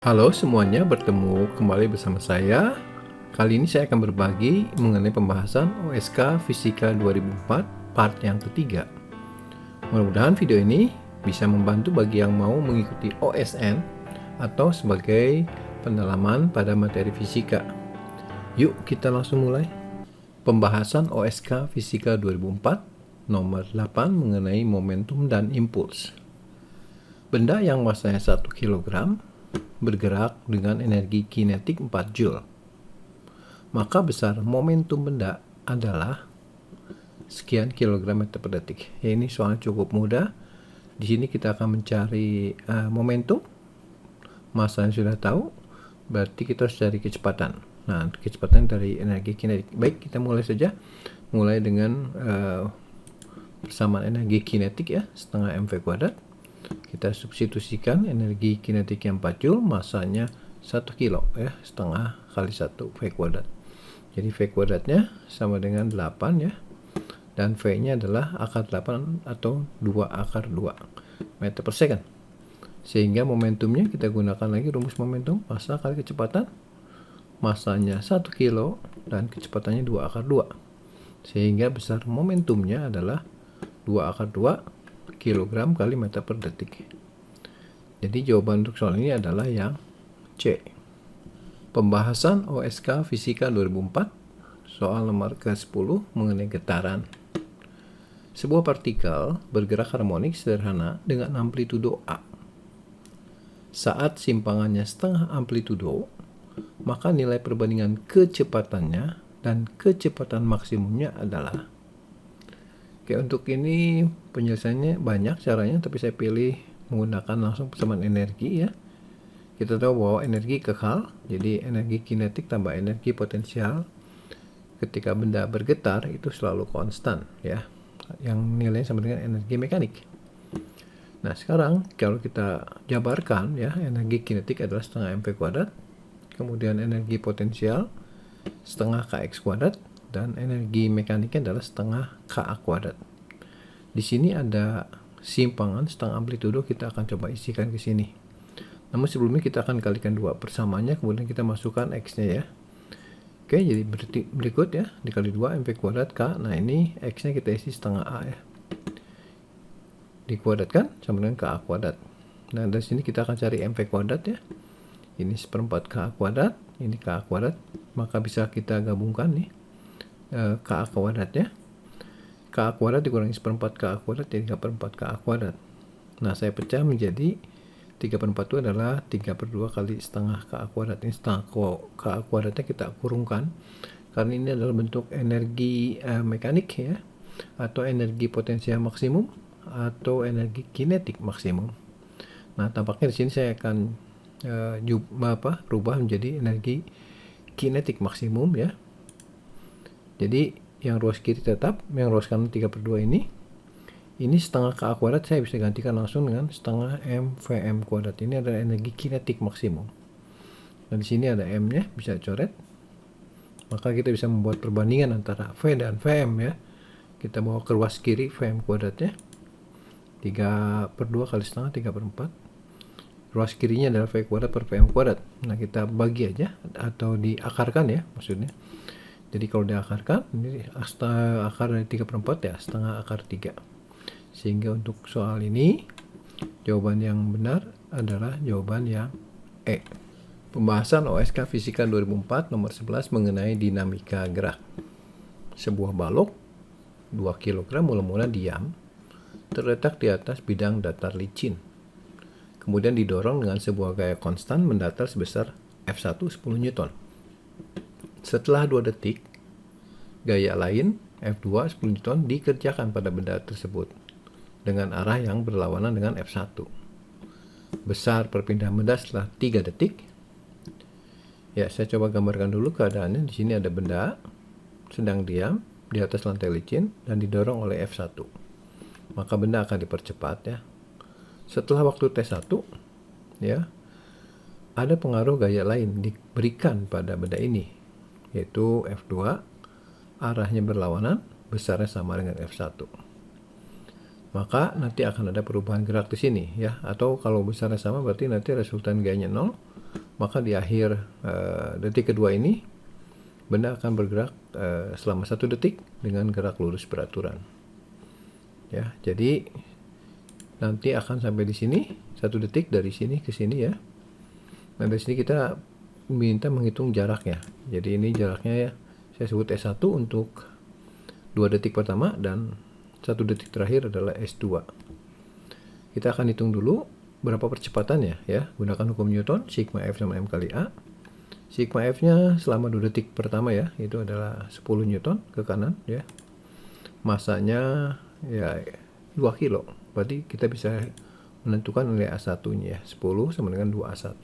Halo semuanya, bertemu kembali bersama saya. Kali ini saya akan berbagi mengenai pembahasan OSK Fisika 2004 part yang ketiga. Mudah-mudahan video ini bisa membantu bagi yang mau mengikuti OSN atau sebagai pendalaman pada materi fisika. Yuk kita langsung mulai. Pembahasan OSK Fisika 2004 nomor 8 mengenai momentum dan impuls. Benda yang masanya 1 kg bergerak dengan energi kinetik 4 Joule. Maka besar momentum benda adalah sekian kilogram meter per detik. Ya, ini soalnya cukup mudah. Di sini kita akan mencari momentum. Masanya sudah tahu, berarti kita harus cari kecepatan. Nah, kecepatan dari energi kinetik. Baik, kita mulai saja. Mulai dengan persamaan energi kinetik ya, setengah mv kuadrat. Kita substitusikan energi kinetik yang 4 Joule, masanya 1 kilo ya, setengah kali 1 V kuadrat. Jadi V kuadratnya sama dengan 8 ya. Dan V-nya adalah akar 8 atau 2 akar 2 meter per second. Sehingga momentumnya kita gunakan lagi rumus momentum, massa kali kecepatan. Massanya 1 kilo dan kecepatannya 2 akar 2. Sehingga besar momentumnya adalah 2 akar 2 kilogram kali meter per detik. Jadi jawaban untuk soal ini adalah yang C. Pembahasan OSK Fisika 2004 soal nomor ke-10 mengenai getaran. Sebuah partikel bergerak harmonik sederhana dengan amplitudo A. Saat simpangannya setengah amplitudo, maka nilai perbandingan kecepatannya dan kecepatan maksimumnya adalah. Oke, untuk ini penyelesaiannya banyak caranya, tapi saya pilih menggunakan langsung persamaan energi ya. Kita tahu bahwa energi kekal, jadi energi kinetik tambah energi potensial ketika benda bergetar itu selalu konstan ya, yang nilainya sama dengan energi mekanik. Nah sekarang kalau kita jabarkan ya, energi kinetik adalah setengah mv kuadrat, kemudian energi potensial setengah kx kuadrat, dan energi mekaniknya adalah setengah Ka kuadrat. Di sini ada simpangan setengah amplitudo, kita akan coba isikan ke sini. Namun sebelumnya kita akan kalikan 2 persamaannya, kemudian kita masukkan X-nya ya. Oke, jadi berikut ya, dikali 2 mv kuadrat K. Nah ini X-nya kita isi setengah A ya. Dikuadratkan sama dengan Ka kuadrat. Nah dari sini kita akan cari mv kuadrat ya. Ini seperempat Ka kuadrat, ini Ka kuadrat. Maka bisa kita gabungkan nih. Ka kuadratnya, Ka kuadrat dikurangi seperempat Ka kuadrat jadi 3/4 Ka kuadrat. Nah saya pecah menjadi 3/4 itu adalah 3/2 kali setengah Ka kuadrat. Ini setengah Ka kuadratnya kita kurungkan karena ini adalah bentuk energi mekanik ya, atau energi potensial maksimum atau energi kinetik maksimum. Nah tampaknya di sini saya akan rubah menjadi energi kinetik maksimum ya. Jadi yang ruas kiri tetap, yang ruas kanan 3/2 ini setengah Ka kuadrat saya bisa gantikan langsung dengan setengah mvm kuadrat. Ini adalah energi kinetik maksimum. Dan di sini ada m-nya, bisa coret. Maka kita bisa membuat perbandingan antara V dan Vm ya. Kita bawa ke ruas kiri Vm kuadratnya 3/2 kali setengah 3/4. Ruas kirinya adalah V kuadrat per Vm kuadrat. Nah kita bagi aja atau diakarkan ya maksudnya. Jadi kalau diakarkan, ini akar dari 3/4 ya, setengah akar 3. Sehingga untuk soal ini, jawaban yang benar adalah jawaban yang E. Pembahasan OSK Fisika 2004 nomor 11 mengenai dinamika gerak. Sebuah balok 2 kg mula-mula diam, terletak di atas bidang datar licin. Kemudian didorong dengan sebuah gaya konstan mendatar sebesar F1 10 Newton. Setelah 2 detik, gaya lain F2 10 Newton dikerjakan pada benda tersebut dengan arah yang berlawanan dengan F1. Besar perpindahan benda setelah 3 detik. Ya, saya coba gambarkan dulu keadaannya. Di sini ada benda sedang diam di atas lantai licin dan didorong oleh F1. Maka benda akan dipercepat ya. Setelah waktu T1 ya, ada pengaruh gaya lain diberikan pada benda ini, yaitu F2, arahnya berlawanan, besarnya sama dengan F1. maka nanti akan ada perubahan gerak di sini ya. Atau kalau besarnya sama berarti nanti resultan gayanya 0, maka di akhir detik kedua ini benda akan bergerak selama 1 detik dengan gerak lurus beraturan. Ya, jadi nanti akan sampai di sini 1 detik dari sini ke sini ya. Nah, dari sini kita minta menghitung jaraknya. Jadi ini jaraknya ya, saya sebut S1 untuk 2 detik pertama dan 1 detik terakhir adalah S2. Kita akan hitung dulu berapa percepatannya ya. Gunakan hukum Newton, sigma F sama M kali A. Sigma F-nya selama 2 detik pertama ya, itu adalah 10 Newton ke kanan ya. Masanya ya 2 kilo. Berarti kita bisa menentukan nilai A1-nya ya, 10 sama dengan 2A1.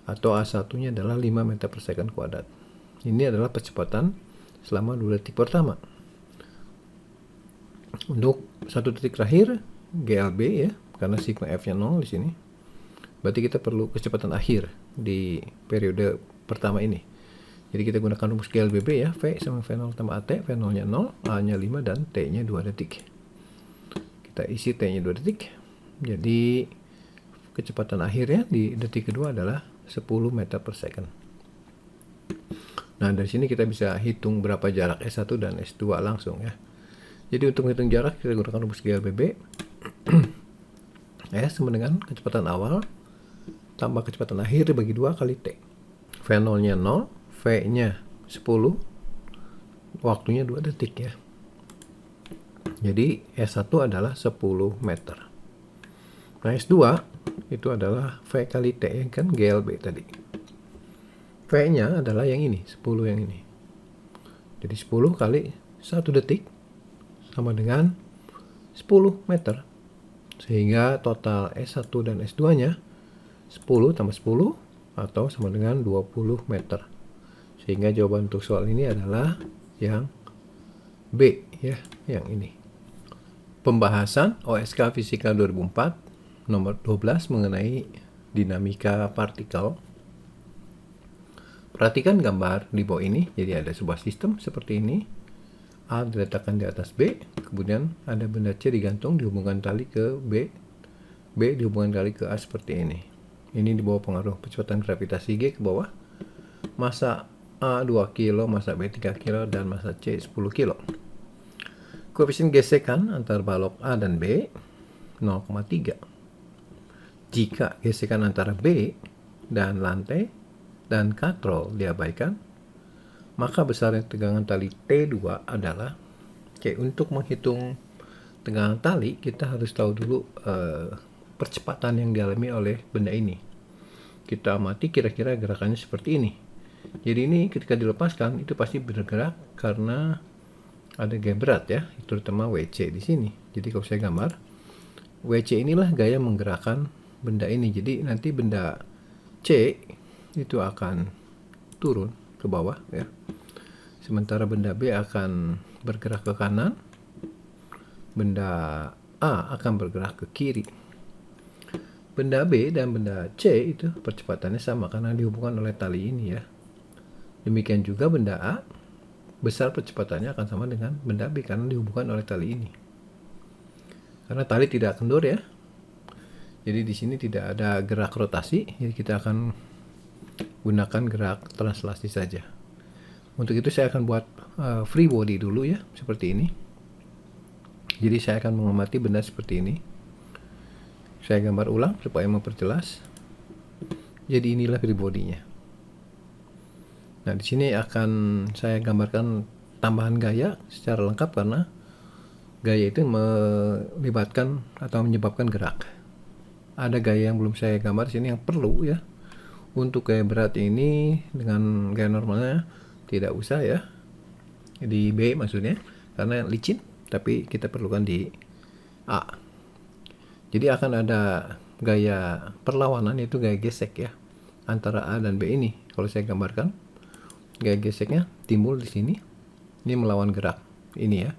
Atau A1-nya adalah 5 meter per second kuadrat. Ini adalah percepatan selama 2 detik pertama. Untuk 1 detik terakhir GLB ya, karena sigma F-nya 0 di sini. Berarti kita perlu kecepatan akhir di periode pertama ini. Jadi kita gunakan rumus GLBB ya, V sama V0 tambah AT, V0-nya 0, A-nya 5 dan T-nya 2 detik. Kita isi T-nya 2 detik. Jadi kecepatan akhirnya di detik kedua adalah 10 meter per second. Nah, dari sini kita bisa hitung berapa jarak S1 dan S2 langsung ya. Jadi untuk menghitung jarak kita gunakan rumus GLBB. S sama dengan kecepatan awal tambah kecepatan akhir dibagi 2 kali T. V0-nya 0, V-nya 10, waktunya 2 detik ya. Jadi S1 adalah 10 meter. Nah, S2 itu adalah V kali T ya kan, GLB tadi. V-nya adalah yang ini, 10 yang ini. Jadi 10 kali 1 detik sama dengan 10 meter. Sehingga total S1 dan S2-nya 10 tambah 10 atau sama dengan 20 meter. Sehingga jawaban untuk soal ini adalah yang B ya, yang ini. Pembahasan OSK Fisika 2004 nomor 12 mengenai dinamika partikel. Perhatikan gambar di bawah ini. Jadi ada sebuah sistem seperti ini. A diletakkan di atas B, kemudian ada benda C digantung dihubungkan tali ke B, B dihubungkan tali ke A seperti ini. Ini di bawah pengaruh percepatan gravitasi G ke bawah. Massa A 2 kilo, massa B 3 kilo, dan massa C 10 kilo. Koefisien gesekan antar balok A dan B 0,3. Jika gesekan antara B dan lantai dan katrol diabaikan, maka besarnya tegangan tali T2 adalah untuk menghitung tegangan tali, kita harus tahu dulu percepatan yang dialami oleh benda ini. Kita amati kira-kira gerakannya seperti ini. Jadi ini ketika dilepaskan itu pasti bergerak karena ada gaya berat ya, terutama WC di sini. Jadi kalau saya gambar, WC inilah gaya menggerakkan benda ini. Jadi nanti benda C itu akan turun ke bawah ya. Sementara benda B akan bergerak ke kanan, benda A akan bergerak ke kiri. Benda B dan benda C itu percepatannya sama karena dihubungkan oleh tali ini ya. Demikian juga benda A, besar percepatannya akan sama dengan benda B karena dihubungkan oleh tali ini. Karena tali tidak kendur ya. Jadi di sini tidak ada gerak rotasi, jadi kita akan gunakan gerak translasi saja. Untuk itu saya akan buat free body dulu ya, seperti ini. Jadi saya akan mengamati benda seperti ini. Saya gambar ulang supaya memperjelas. Jadi inilah free body-nya. Nah, di sini akan saya gambarkan tambahan gaya secara lengkap karena gaya itu melibatkan atau menyebabkan gerak. Ada gaya yang belum saya gambar di sini yang perlu ya. Untuk gaya berat ini dengan gaya normalnya tidak usah ya. Di B maksudnya karena licin, tapi kita perlukan di A. Jadi akan ada gaya perlawanan, yaitu gaya gesek ya antara A dan B ini. Kalau saya gambarkan gaya geseknya timbul di sini. Ini melawan gerak ini ya.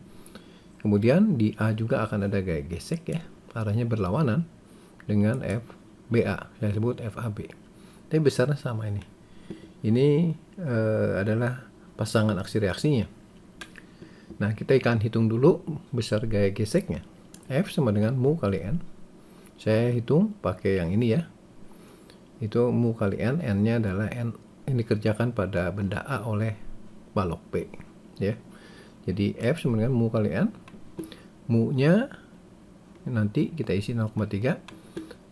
Kemudian di A juga akan ada gaya gesek ya, arahnya berlawanan dengan FBA. Saya sebut FAB. Tapi besarnya sama ini. Ini adalah pasangan aksi reaksinya. Nah, kita akan hitung dulu besar gaya geseknya. F sama dengan mu kali N. Saya hitung pakai yang ini ya. Itu mu kali N, N-nya adalah N yang dikerjakan pada benda A oleh balok P. Ya. Jadi F sama dengan mu kali N. Mu-nya nanti kita isi 0,3.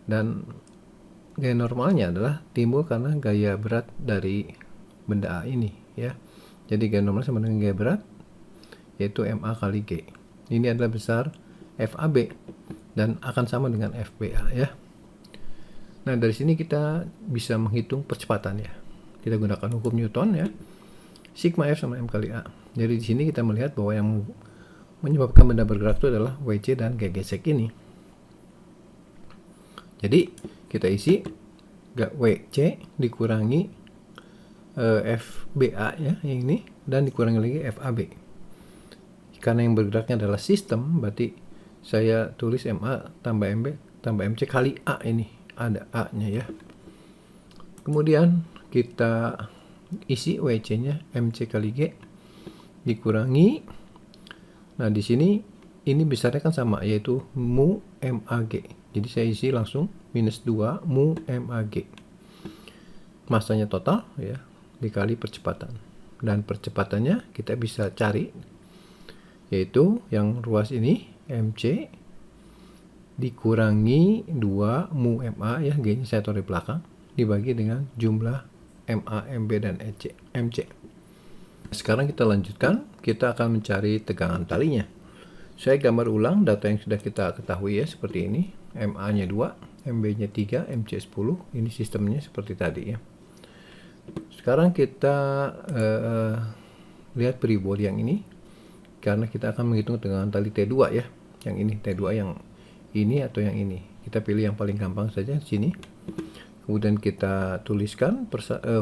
Dan gaya normalnya adalah timbul karena gaya berat dari benda A ini. Ya. Jadi gaya normal sama dengan gaya berat, yaitu MA kali G. Ini adalah besar FAB dan akan sama dengan FBA ya. Nah, dari sini kita bisa menghitung percepatan ya. Kita gunakan hukum Newton ya. Sigma F sama M kali A. Jadi di sini kita melihat bahwa yang menyebabkan benda bergerak itu adalah WC dan G gesek ini. Jadi kita isi WC dikurangi FBA ya, yang ini, dan dikurangi lagi FAB. Karena yang bergeraknya adalah sistem, berarti saya tulis MA tambah MB tambah MC kali A ini. Ada A-nya ya. Kemudian kita isi WC-nya MC kali G dikurangi. Nah, di sini ini besarnya kan sama, yaitu mu MAG. Jadi saya isi langsung minus 2 mu MAG. Masanya total ya dikali percepatan. Dan percepatannya kita bisa cari, yaitu yang ruas ini MC dikurangi 2 mu MA ya, G-nya saya taruh di belakang, dibagi dengan jumlah MA, MB, dan MC. Sekarang kita lanjutkan, kita akan mencari tegangan talinya. Saya gambar ulang data yang sudah kita ketahui ya, seperti ini. MA-nya 2, MB-nya 3, MC 10. Ini sistemnya seperti tadi ya. Sekarang kita lihat peribol yang ini, karena kita akan menghitung tegangan tali T2 ya. Yang ini T2, yang ini atau yang ini. Kita pilih yang paling gampang saja di sini. Kemudian kita tuliskan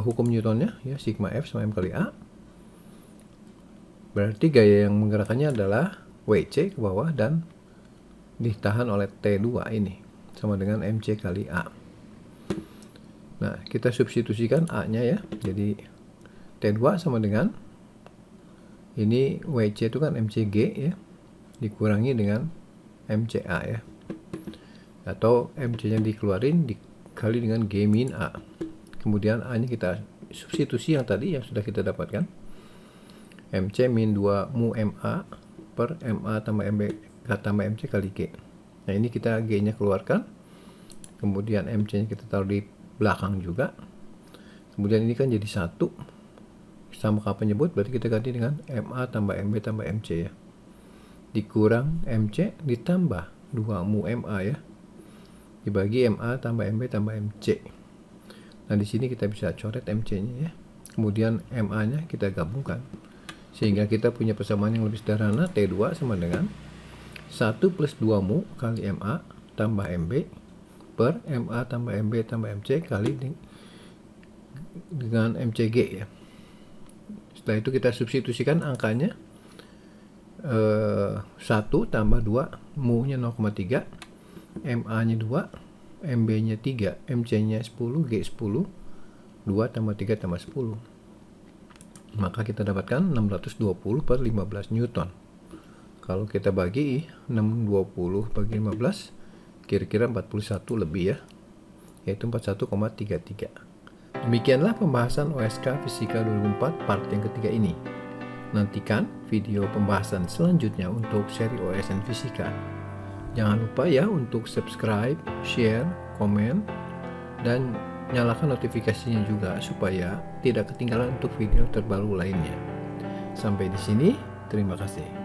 hukum Newtonnya ya, sigma F sama M kali A. Berarti gaya yang menggerakkannya adalah WC ke bawah dan ditahan oleh T2 ini sama dengan MC kali A. Nah, kita substitusikan A-nya ya. Jadi T2 sama dengan ini WC itu kan MCG ya, dikurangi dengan MCA ya. Atau MC-nya dikeluarin dikali dengan G min A. Kemudian A-nya kita substitusi yang tadi yang sudah kita dapatkan. MC min 2 mu MA per MA tambah MB tambah MC kali G. Nah, ini kita G-nya keluarkan. Kemudian MC-nya kita taruh di belakang juga. Kemudian ini kan jadi 1. Sama kapan nyebut, berarti kita ganti dengan MA tambah MB tambah MC ya. Dikurang MC ditambah 2 mu MA ya. Dibagi MA tambah MB tambah MC. Nah, di sini kita bisa coret MC-nya ya. Kemudian MA-nya kita gabungkan. Sehingga kita punya persamaan yang lebih sederhana, T2 sama dengan 1 plus 2 mu kali MA tambah MB per MA tambah MB tambah MC kali dengan MCG ya. Setelah itu kita substitusikan angkanya 1 tambah 2, mu-nya 0,3, MA-nya 2, MB-nya 3, MC-nya 10, G10, 2 tambah 3 tambah 10. Maka kita dapatkan 620 per 15 Newton. Kalau kita bagi 620 bagi 15, kira-kira 41 lebih ya, yaitu 41,33. Demikianlah pembahasan OSK Fisika 2004 part yang ketiga ini. Nantikan video pembahasan selanjutnya untuk seri OSN Fisika. Jangan lupa ya untuk subscribe, share, komen, dan nyalakan notifikasinya juga supaya tidak ketinggalan untuk video terbaru lainnya. Sampai di sini, terima kasih.